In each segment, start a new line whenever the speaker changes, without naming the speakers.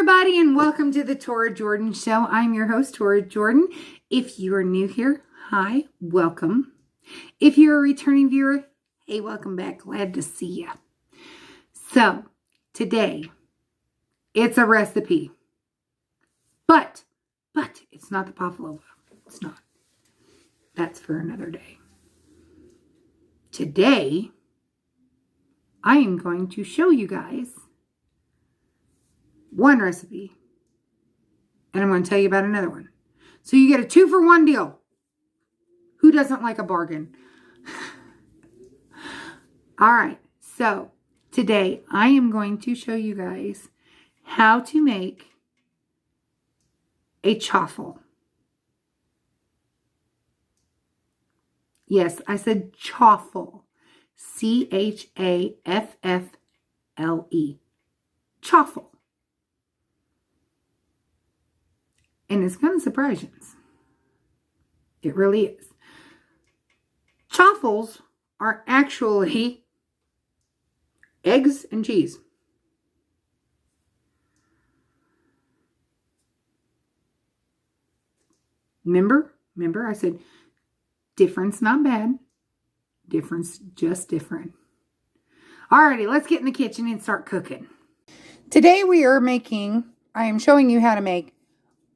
everybody, and welcome to the Tora Jordan Show. I'm your host, Tora Jordan. If you are new here, hi, welcome. If you're a returning viewer, hey, welcome back. Glad to see you. So, today, it's a recipe. But, it's not the pavlova. It's not. That's for another day. Today, I am going to show you guys one recipe, and I'm going to tell you about another one. So you get a 2-for-1 deal. Who doesn't like a bargain? All right, so today I am going to show you guys how to make a chaffle. Yes, I said chaffle. C-H-A-F-F-L-E. Chaffle. And it's going to surprise you. It really is. Chaffles are actually eggs and cheese. Remember I said difference not bad. Difference just different. Alrighty, let's get in the kitchen and start cooking. Today I am showing you how to make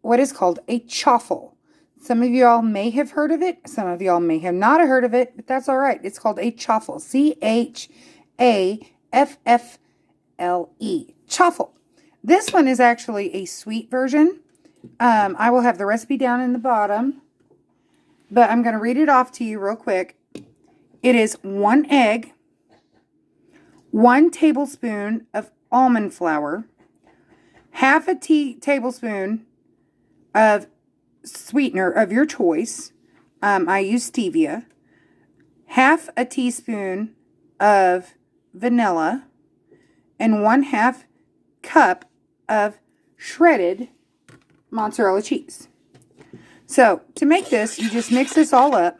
what is called a chaffle. Some of y'all may have heard of it. Some of y'all may have not heard of it, but that's all right. It's called a chaffle. C-H-A-F-F-L-E. Chaffle. This one is actually a sweet version. I will have the recipe down in the bottom, but I'm going to read it off to you real quick. It is 1 egg, 1 tablespoon of almond flour, half a tablespoon of sweetener of your choice. I use stevia. Half a teaspoon of vanilla. And 1/2 cup of shredded mozzarella cheese. So, to make this, you just mix this all up.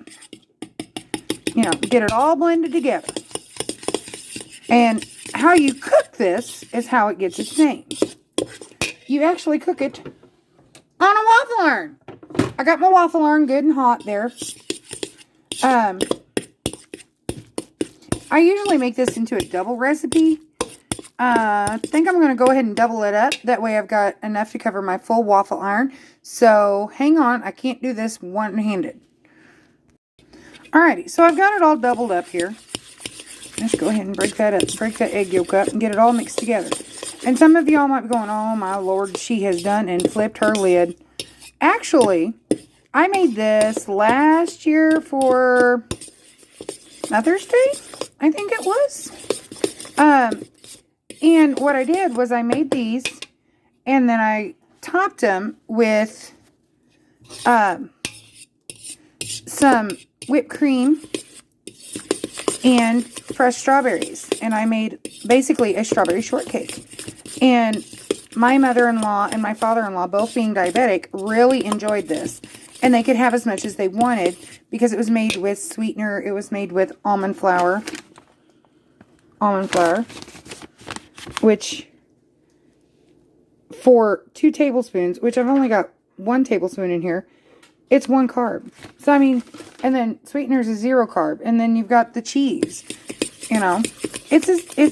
You know, get it all blended together. And how you cook this is how it gets its name. You actually cook it on a waffle iron. I got my waffle iron good and hot there. I usually make this into a double recipe. I think I'm going to go ahead and double it up. That way I've got enough to cover my full waffle iron. So hang on, I can't do this one-handed. Alrighty, so I've got it all doubled up here. Let's go ahead and break that up, break that egg yolk up and get it all mixed together. And some of y'all might be going, oh my Lord, she has done and flipped her lid. Actually, I made this last year for Mother's Day, I think it was. And what I did was I made these and then I topped them with some whipped cream and fresh strawberries. And I made basically a strawberry shortcake. And my mother-in-law and my father-in-law, both being diabetic, really enjoyed this. And they could have as much as they wanted because it was made with sweetener. It was made with almond flour. Which, for 2 tablespoons, which I've only got 1 tablespoon in here, it's 1 carb. So, I mean, and then sweeteners is 0 carb. And then you've got the cheese, you know. It's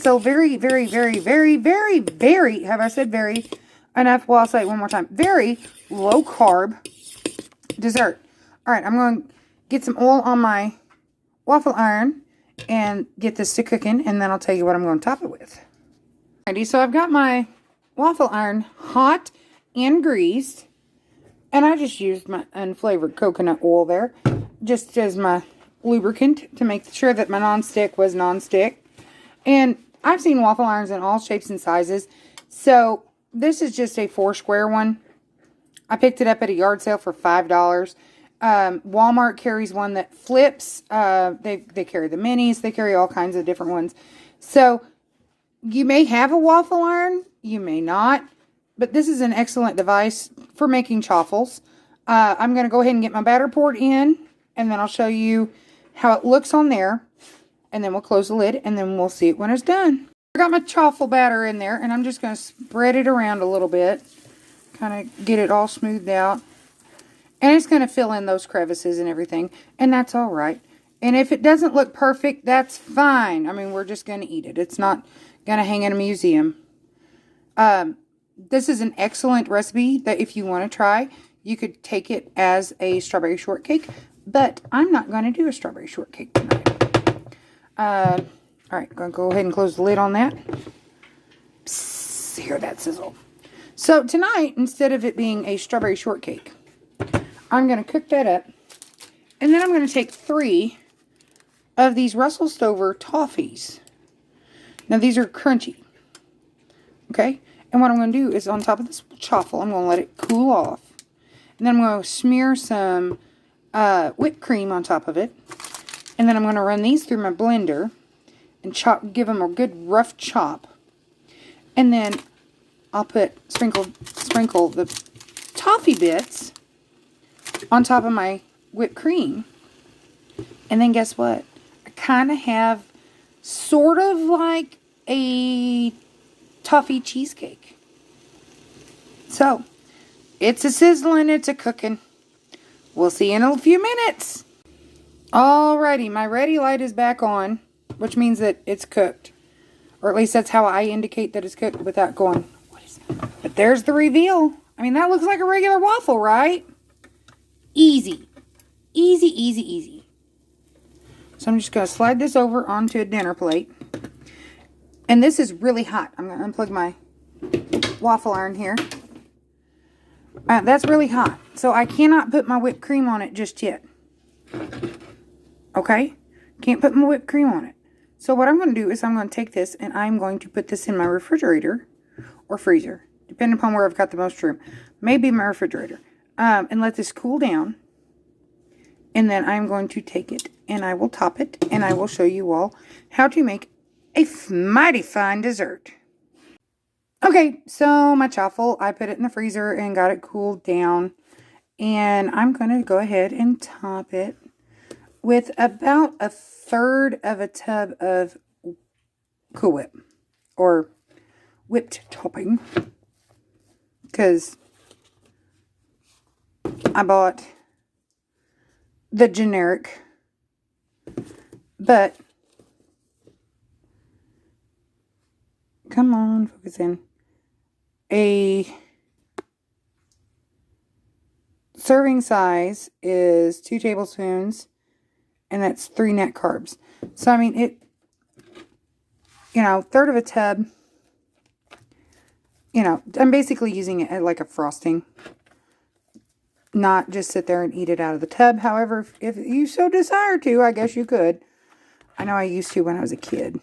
a very, very, very, very, very, very, have I said very enough? Well, I'll say it one more time. Very low carb dessert. All right, I'm going to get some oil on my waffle iron and get this to cooking, and then I'll tell you what I'm going to top it with. Alrighty, so I've got my waffle iron hot and greased, and I just used my unflavored coconut oil there, just as my lubricant to make sure that my nonstick was nonstick. And I've seen waffle irons in all shapes and sizes, so this is just a 4-square one. I picked it up at a yard sale for $5. Walmart carries one that flips. They carry the minis. They carry all kinds of different ones. So you may have a waffle iron. You may not. But this is an excellent device for making chaffles. I'm going to go ahead and get my batter poured in. And then I'll show you how it looks on there. And then we'll close the lid. And then we'll see it when it's done. I got my chaffle batter in there, and I'm just going to spread it around a little bit. Kind of get it all smoothed out. And it's going to fill in those crevices and everything. And that's all right. And if it doesn't look perfect, that's fine. I mean, we're just going to eat it. It's not going to hang in a museum. This is an excellent recipe that if you want to try, you could take it as a strawberry shortcake. But I'm not going to do a strawberry shortcake tonight. All right, going to go ahead and close the lid on that. Psst, hear that sizzle. So tonight, instead of it being a strawberry shortcake, I'm going to cook that up. And then I'm going to take 3 of these Russell Stover toffees. Now, these are crunchy. Okay? And what I'm going to do is on top of this chaffle, I'm going to let it cool off. And then I'm going to smear some whipped cream on top of it. And then I'm going to run these through my blender and give them a good rough chop. And then I'll sprinkle the toffee bits on top of my whipped cream. And then guess what? I kind of have sort of like a toffee cheesecake. So, it's a sizzling, it's a cooking. We'll see you in a few minutes. Alrighty, my ready light is back on, which means that it's cooked. Or at least that's how I indicate that it's cooked without going, what is that? But there's the reveal. I mean, that looks like a regular waffle, right? Easy. Easy, easy, easy. So I'm just going to slide this over onto a dinner plate. And this is really hot. I'm going to unplug my waffle iron here. That's really hot. So I cannot put my whipped cream on it just yet. Okay? Can't put my whipped cream on it. So what I'm going to do is I'm going to take this and I'm going to put this in my refrigerator or freezer, depending upon where I've got the most room. Maybe my refrigerator. And let this cool down. And then I'm going to take it and I will top it and I will show you all how to make a mighty fine dessert. Okay, so my chaffle, I put it in the freezer and got it cooled down. And I'm going to go ahead and top it with about 1/3 of a tub of Cool Whip or whipped topping. Because I bought the generic, but come on, focus in. A serving size is 2 tablespoons, and that's 3 net carbs. So, I mean, you know, 1/3 of a tub, you know, I'm basically using it like a frosting. Not just sit there and eat it out of the tub. However, if you so desire to, I guess you could. I know I used to when I was a kid.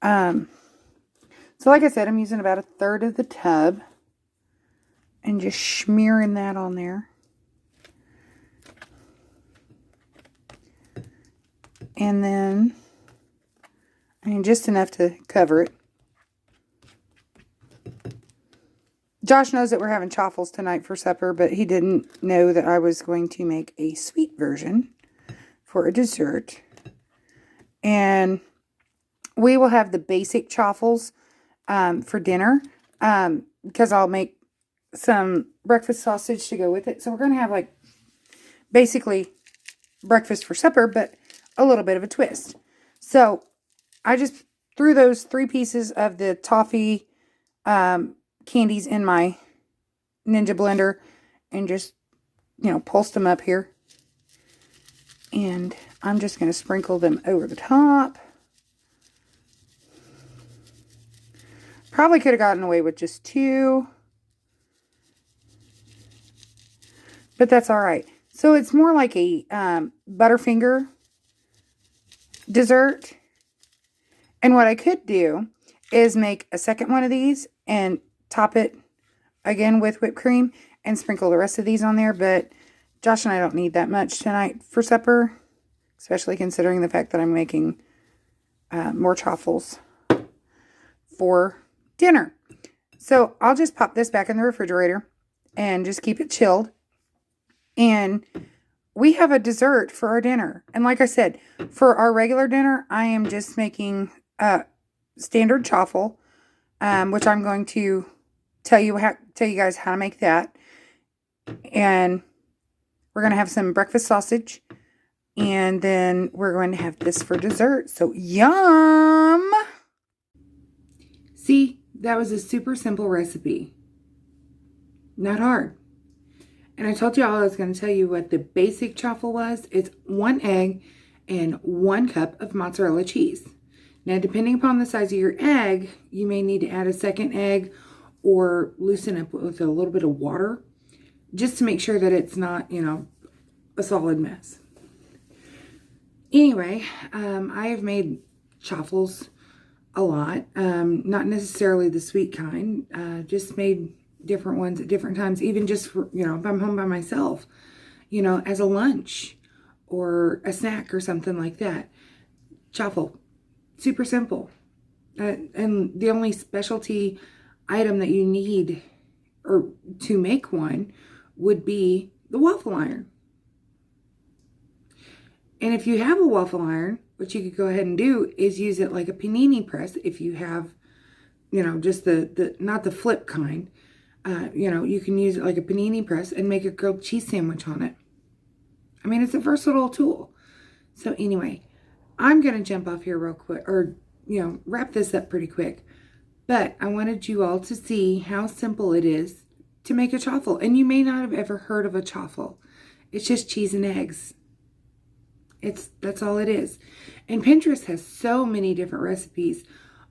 So like I said, I'm using about 1/3 of the tub. And just smearing that on there. And then, I mean, just enough to cover it. Josh knows that we're having chaffles tonight for supper, but he didn't know that I was going to make a sweet version for a dessert. And we will have the basic chaffles for dinner because I'll make some breakfast sausage to go with it. So we're going to have like basically breakfast for supper, but a little bit of a twist. So I just threw those 3 pieces of the toffee candies in my Ninja blender and just, you know, pulsed them up here. And I'm just going to sprinkle them over the top. Probably could have gotten away with just 2. But that's all right. So it's more like a Butterfinger dessert. And what I could do is make a second one of these and top it again with whipped cream and sprinkle the rest of these on there. But Josh and I don't need that much tonight for supper, especially considering the fact that I'm making more chaffles for dinner. So I'll just pop this back in the refrigerator and just keep it chilled. And we have a dessert for our dinner. And like I said, for our regular dinner, I am just making standard chaffle, which I'm going to tell you guys how to make that. And we're going to have some breakfast sausage. And then we're going to have this for dessert. So, yum! See, that was a super simple recipe. Not hard. And I told you all I was going to tell you what the basic chaffle was. It's 1 egg and 1 cup of mozzarella cheese. Now, depending upon the size of your egg, you may need to add a second egg or loosen up with a little bit of water just to make sure that it's not, you know, a solid mess. Anyway, I have made chaffles a lot. Not necessarily the sweet kind. Just made different ones at different times, even just for, you know, if I'm home by myself, you know, as a lunch or a snack or something like that. Chaffle, super simple. And the only specialty item that you need or to make one would be the waffle iron. And if you have a waffle iron, what you could go ahead and do is use it like a panini press. If you have, you know, just the not the flip kind, you know, you can use it like a panini press and make a grilled cheese sandwich on it. I mean, it's a versatile tool. So anyway, I'm going to jump off here real quick, or, you know, wrap this up pretty quick. But I wanted you all to see how simple it is to make a chaffle. And you may not have ever heard of a chaffle. It's just cheese and eggs. That's all it is. And Pinterest has so many different recipes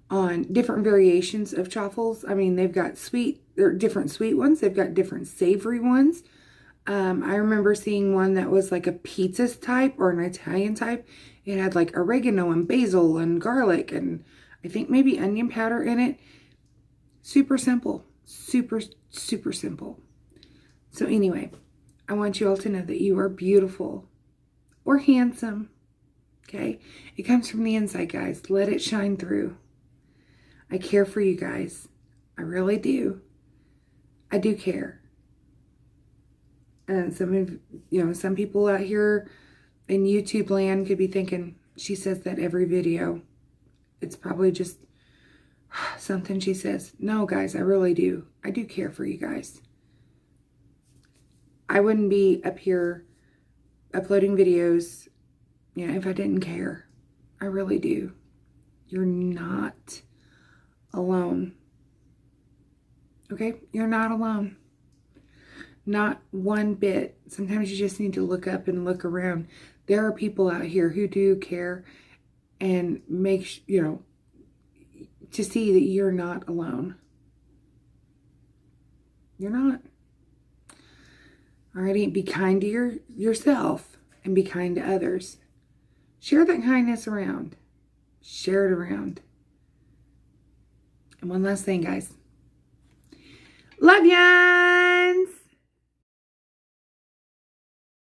on different variations of chaffles. I mean, they've got different sweet ones. They've got different savory ones. I remember seeing one that was like a pizza type or an Italian type. It had like oregano and basil and garlic and I think maybe onion powder in it. Super simple. Super, super simple. So anyway, I want you all to know that you are beautiful. Or handsome, okay? It comes from the inside, guys. Let it shine through. I care for you guys. I really do. I do care. And some people out here in YouTube land could be thinking, she says that every video. It's probably just something she says. No, guys, I really do. I do care for you guys. I wouldn't be up here uploading videos, you know, if I didn't care. I really do. You're not alone. Okay? You're not alone. Not one bit. Sometimes you just need to look up and look around. There are people out here who do care and make, you know, to see that you're not alone. You're not. Alrighty, be kind to yourself and be kind to others. Share that kindness around. Share it around. And one last thing, guys. Love ya!